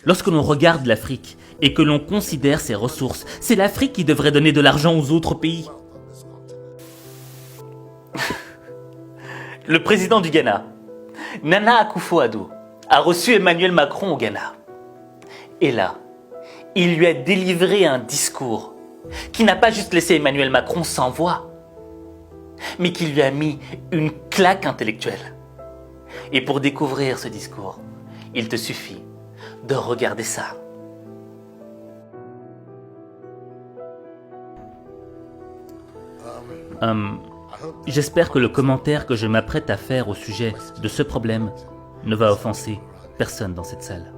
Lorsque l'on regarde l'Afrique et que l'on considère ses ressources, c'est l'Afrique qui devrait donner de l'argent aux autres pays. Le président du Ghana, Nana Akufo-Addo, a reçu Emmanuel Macron au Ghana. Et là, il lui a délivré un discours qui n'a pas juste laissé Emmanuel Macron sans voix, mais qui lui a mis une claque intellectuelle. Et pour découvrir ce discours, il te suffit de regarder ça. J'espère que le commentaire que je m'apprête à faire au sujet de ce problème ne va offenser personne dans cette salle.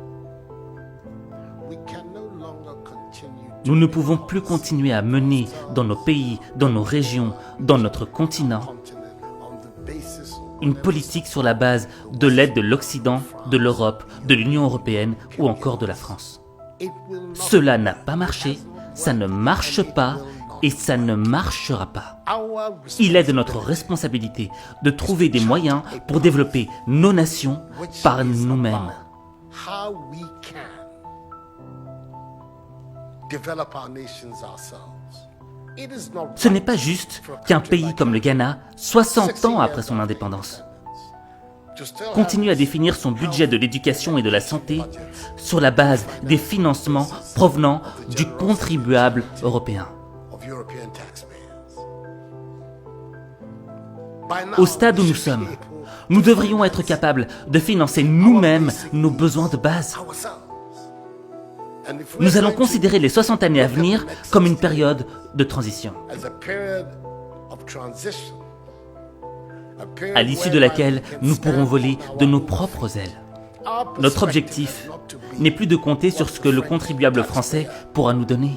Nous ne pouvons plus continuer à mener dans nos pays, dans nos régions, dans notre continent, une politique sur la base de l'aide de l'Occident, de l'Europe, de l'Union européenne ou encore de la France. Cela n'a pas marché, ça ne marche pas et ça ne marchera pas. Il est de notre responsabilité de trouver des moyens pour développer nos nations par nous-mêmes. Ce n'est pas juste qu'un pays comme le Ghana, 60 ans après son indépendance, continue à définir son budget de l'éducation et de la santé sur la base des financements provenant du contribuable européen. Au stade où nous sommes, nous devrions être capables de financer nous-mêmes nos besoins de base. Nous allons considérer les 60 années à venir comme une période de transition, à l'issue de laquelle nous pourrons voler de nos propres ailes. Notre objectif n'est plus de compter sur ce que le contribuable français pourra nous donner.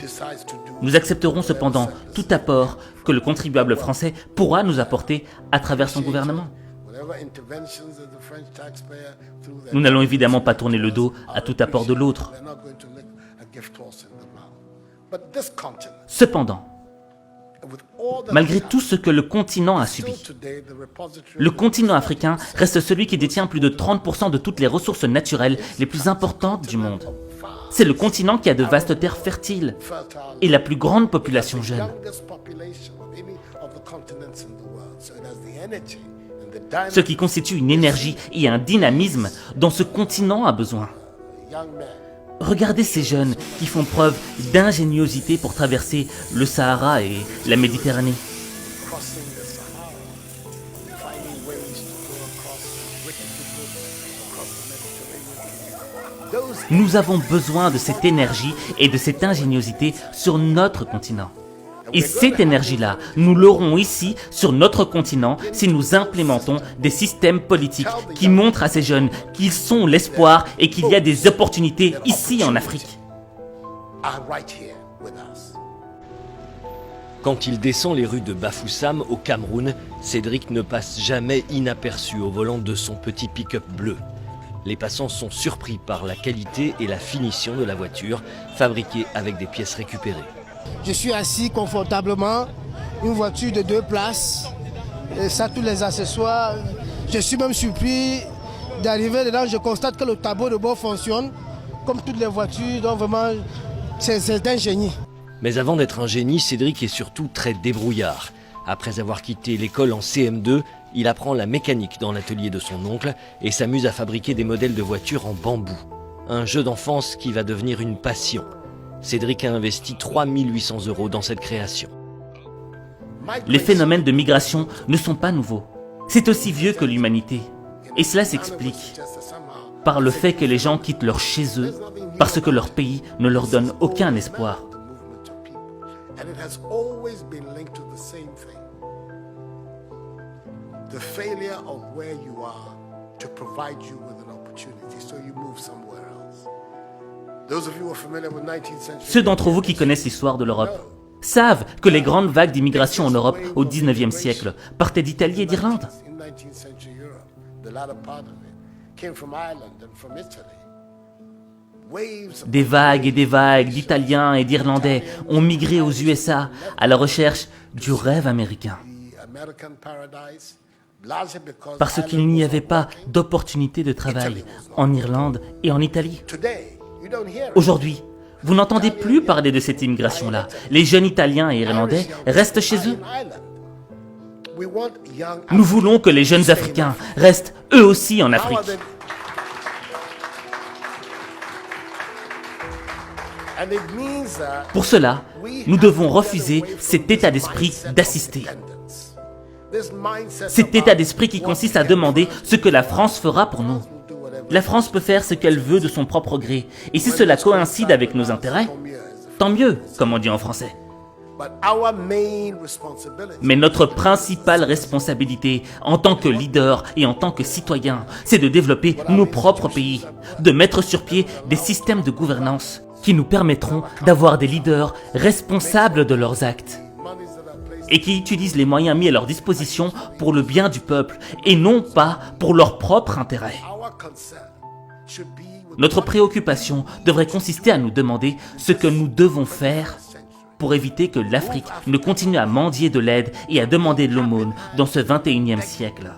Nous accepterons cependant tout apport que le contribuable français pourra nous apporter à travers son gouvernement. Nous n'allons évidemment pas tourner le dos à tout apport de l'autre. Cependant, malgré tout ce que le continent a subi, le continent africain reste celui qui détient plus de 30% de toutes les ressources naturelles les plus importantes du monde. C'est le continent qui a de vastes terres fertiles et la plus grande population jeune. Ce qui constitue une énergie et un dynamisme dont ce continent a besoin. Regardez ces jeunes qui font preuve d'ingéniosité pour traverser le Sahara et la Méditerranée. Nous avons besoin de cette énergie et de cette ingéniosité sur notre continent. Et cette énergie-là, nous l'aurons ici, sur notre continent, si nous implémentons des systèmes politiques qui montrent à ces jeunes qu'ils sont l'espoir et qu'il y a des opportunités ici en Afrique. Quand il descend les rues de Bafoussam, au Cameroun, Cédric ne passe jamais inaperçu au volant de son petit pick-up bleu. Les passants sont surpris par la qualité et la finition de la voiture, fabriquée avec des pièces récupérées. Je suis assis confortablement, une voiture de 2 places, et ça, tous les accessoires. Je suis même surpris d'arriver dedans, je constate que le tableau de bord fonctionne, comme toutes les voitures, donc vraiment, c'est un génie. Mais avant d'être un génie, Cédric est surtout très débrouillard. Après avoir quitté l'école en CM2, il apprend la mécanique dans l'atelier de son oncle et s'amuse à fabriquer des modèles de voitures en bambou. Un jeu d'enfance qui va devenir une passion. Cédric a investi 3 800 € dans cette création. Les phénomènes de migration ne sont pas nouveaux. C'est aussi vieux que l'humanité. Et cela s'explique par le fait que les gens quittent leur chez eux parce que leur pays ne leur donne aucun espoir. Ceux d'entre vous qui connaissent l'histoire de l'Europe savent que les grandes vagues d'immigration en Europe au XIXe siècle partaient d'Italie et d'Irlande. Des vagues et des vagues d'Italiens et d'Irlandais ont migré aux USA à la recherche du rêve américain. parce qu'il n'y avait pas d'opportunité de travail en Irlande et en Italie. Aujourd'hui, vous n'entendez plus parler de cette immigration-là. Les jeunes Italiens et Irlandais restent chez eux. Nous voulons que les jeunes Africains restent eux aussi en Afrique. Pour cela, nous devons refuser cet état d'esprit d'assister. Cet état d'esprit qui consiste à demander ce que la France fera pour nous. La France peut faire ce qu'elle veut de son propre gré. Et si cela coïncide avec nos intérêts, tant mieux, comme on dit en français. Mais notre principale responsabilité en tant que leader et en tant que citoyen, c'est de développer nos propres pays, de mettre sur pied des systèmes de gouvernance qui nous permettront d'avoir des leaders responsables de leurs actes et qui utilisent les moyens mis à leur disposition pour le bien du peuple et non pas pour leur propre intérêt. Notre préoccupation devrait consister à nous demander ce que nous devons faire pour éviter que l'Afrique ne continue à mendier de l'aide et à demander de l'aumône dans ce 21e siècle.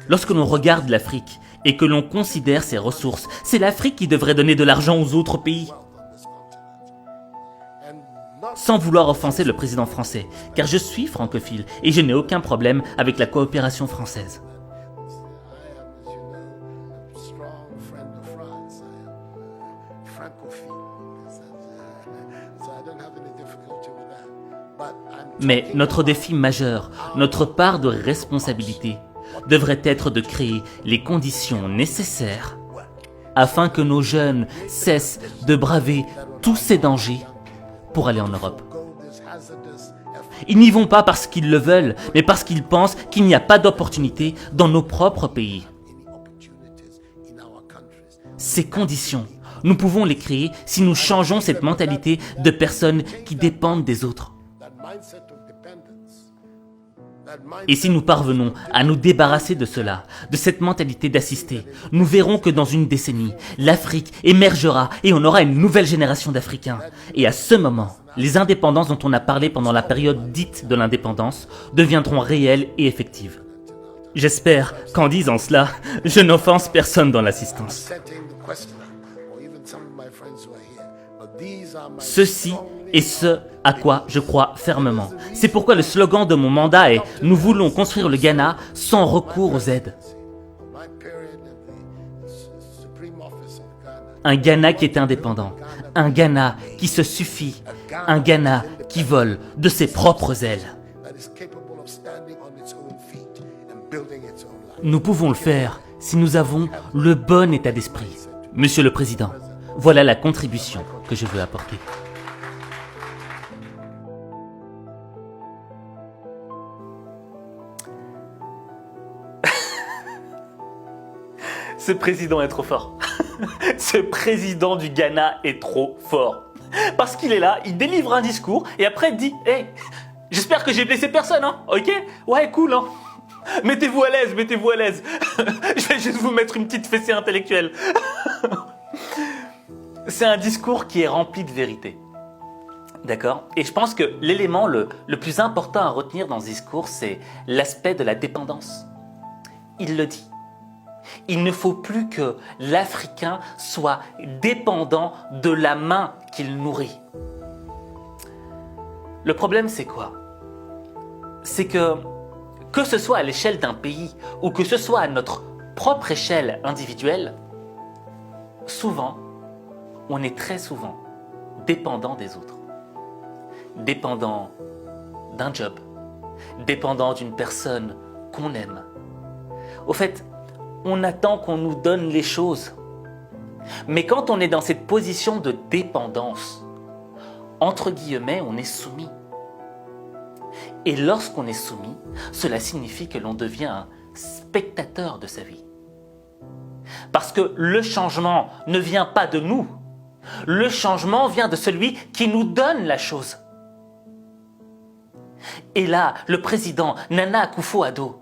Lorsque l'on regarde l'Afrique et que l'on considère ses ressources, c'est l'Afrique qui devrait donner de l'argent aux autres pays. Sans vouloir offenser le président français, car je suis francophile et je n'ai aucun problème avec la coopération française. Mais notre défi majeur, notre part de responsabilité, devrait être de créer les conditions nécessaires afin que nos jeunes cessent de braver tous ces dangers pour aller en Europe. Ils n'y vont pas parce qu'ils le veulent, mais parce qu'ils pensent qu'il n'y a pas d'opportunité dans nos propres pays. Ces conditions, nous pouvons les créer si nous changeons cette mentalité de personnes qui dépendent des autres. Et si nous parvenons à nous débarrasser de cela, de cette mentalité d'assister, nous verrons que dans une décennie, l'Afrique émergera et on aura une nouvelle génération d'Africains. Et à ce moment, les indépendances dont on a parlé pendant la période dite de l'indépendance deviendront réelles et effectives. J'espère qu'en disant cela, je n'offense personne dans l'assistance. Ceci est ce à quoi je crois fermement. C'est pourquoi le slogan de mon mandat est « Nous voulons construire le Ghana sans recours aux aides ». Un Ghana qui est indépendant, un Ghana qui se suffit, un Ghana qui vole de ses propres ailes. Nous pouvons le faire si nous avons le bon état d'esprit. Monsieur le Président, voilà la contribution que je veux apporter. Ce président est trop fort. Ce président du Ghana est trop fort. Parce qu'il est là, il délivre un discours et après il dit « Hey, j'espère que j'ai blessé personne, hein, ok? Ouais, cool, hein. Mettez-vous à l'aise, mettez-vous à l'aise. Je vais juste vous mettre une petite fessée intellectuelle. » C'est un discours qui est rempli de vérité. D'accord? Et je pense que l'élément le plus important à retenir dans ce discours, c'est l'aspect de la dépendance. Il le dit. Il ne faut plus que l'Africain soit dépendant de la main qu'il nourrit. Le problème, c'est quoi? C'est que ce soit à l'échelle d'un pays ou que ce soit à notre propre échelle individuelle, souvent, on est très souvent dépendant des autres. Dépendant d'un job, dépendant d'une personne qu'on aime. Au fait, on attend qu'on nous donne les choses. Mais quand on est dans cette position de dépendance, entre guillemets, on est soumis. Et lorsqu'on est soumis, cela signifie que l'on devient un spectateur de sa vie. Parce que le changement ne vient pas de nous. Le changement vient de celui qui nous donne la chose. Et là, le président Nana Akufo-Addo,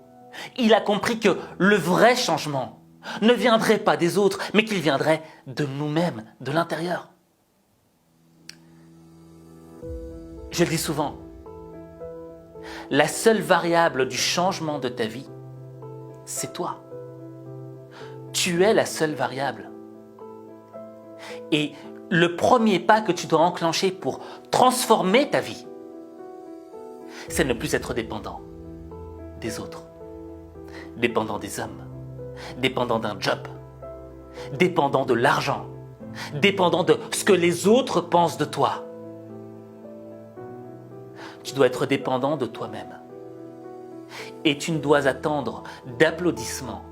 il a compris que le vrai changement ne viendrait pas des autres, mais qu'il viendrait de nous-mêmes, de l'intérieur. Je le dis souvent, la seule variable du changement de ta vie, c'est toi. Tu es la seule variable. Et le premier pas que tu dois enclencher pour transformer ta vie, c'est ne plus être dépendant des autres, dépendant des hommes, dépendant d'un job, dépendant de l'argent, dépendant de ce que les autres pensent de toi. Tu dois être dépendant de toi-même. Et tu ne dois attendre d'applaudissements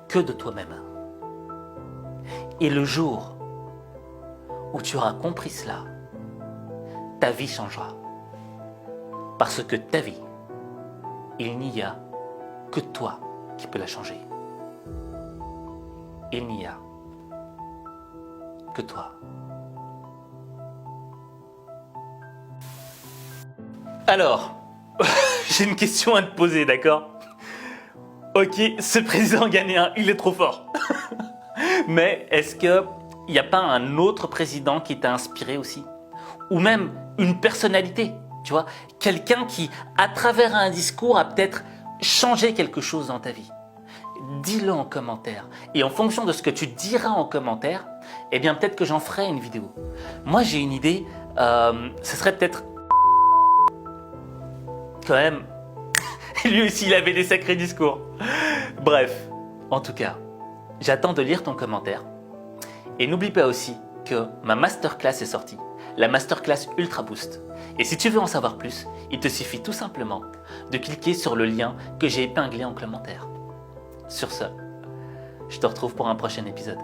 que de toi-même. Et le jour où tu auras compris cela, ta vie changera. Parce que ta vie, il n'y a que toi qui peux la changer. Il n'y a que toi. Alors, j'ai une question à te poser, d'accord? Ok, ce président ghanéen, il est trop fort. Mais est-ce qu'il n'y a pas un autre président qui t'a inspiré aussi? Ou même une personnalité, tu vois? Quelqu'un qui, à travers un discours, a peut-être changé quelque chose dans ta vie. Dis-le en commentaire. Et en fonction de ce que tu diras en commentaire, eh bien peut-être que j'en ferai une vidéo. Moi j'ai une idée, ce serait peut-être... Quand même, lui aussi il avait des sacrés discours. Bref, en tout cas, j'attends de lire ton commentaire. Et n'oublie pas aussi que ma masterclass est sortie, la masterclass Ultra Boost. Et si tu veux en savoir plus, il te suffit tout simplement de cliquer sur le lien que j'ai épinglé en commentaire. Sur ce, je te retrouve pour un prochain épisode.